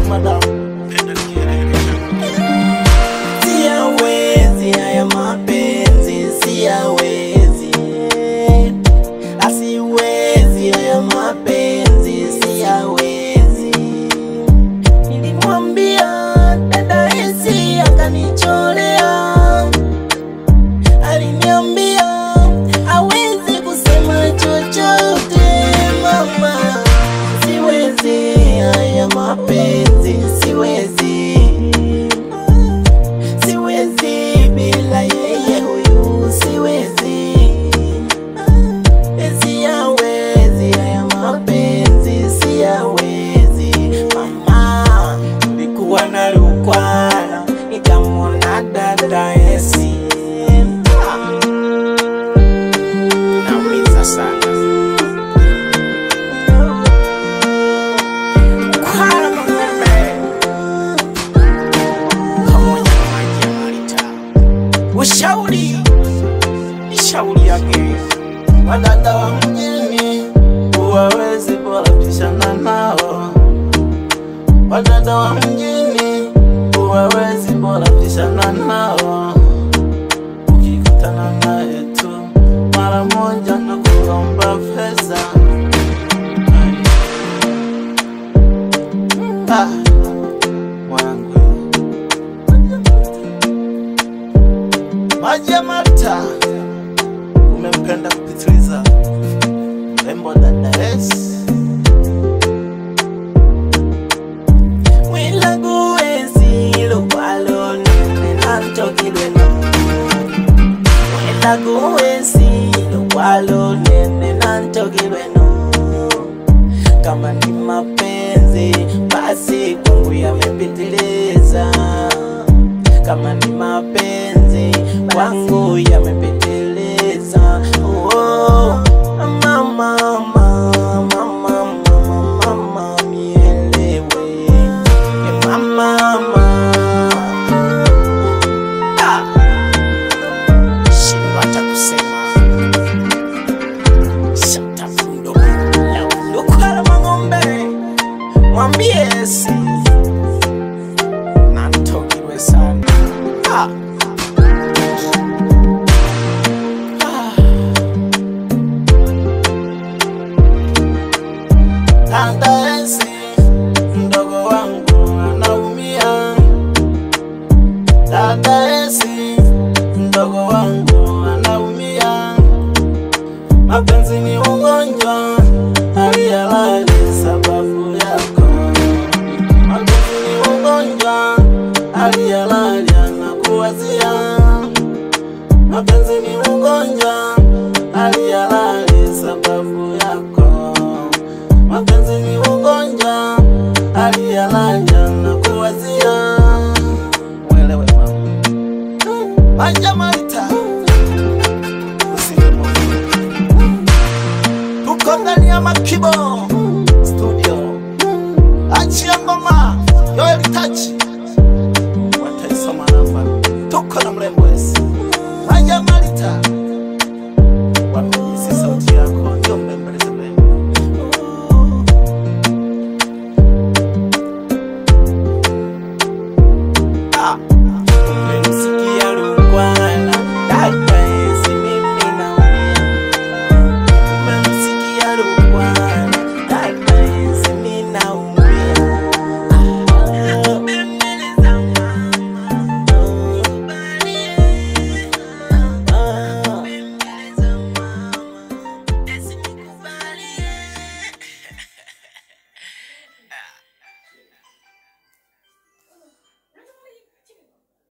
madam. Siyawezi haya mapenzi, siyawezi. Asiwezi haya mapenzi, siyawezi. Nilimwambia dada esi akanicholea. Aliniambia hawezi kusema chochote mama. Siwezi haya mapenzi, siwezi. Siwezi bila yeye huyu, siwezi. Siyawezi haya mapenzi, siyawezi mama. Nilikuwa nalukwana nikamwona dada esi. Naumiza sana. Kwa mame pamoja na maji ya Marita. Ushauri ni shauri yake. Wadada wa mjini huwawezi bora pishana nao. Wadada wa mjini huwawezi bora pishana nao. Ukikutana naye tu mara moja na kuomba pesa. Mwangu maji ya Marita umempenda kupitiliza mrembo dada esi. Mwilagu esi lukwalo nene nantokilweno. Mwilagu esi lukwalo nene nantokilweno. Kama ni mapenzi basi kwangu yamepitiliza. Kama ni mapenzi kwangu yamepitiliza. Oh, mama, mama, mama, mama, nielewe. Mama, mama. Shindwa hata kusema. Shata fundo. Lukwala mangombe. Mwambie esi nantokilwe sana. Dada esi mdogo wangu anaumia. Dada esi mdogo wangu anaumia. Mapenzi ni ugonjwa hali halali sababu yako. Mapenzi ni ugonjwa hali halali anakuwazia. Mapenzi ni ugonjwa hali halali sababu yako. Mapenzi ni ugonjwa hali halali anakuwazia. Mwelewe mama. Maji ya Marita.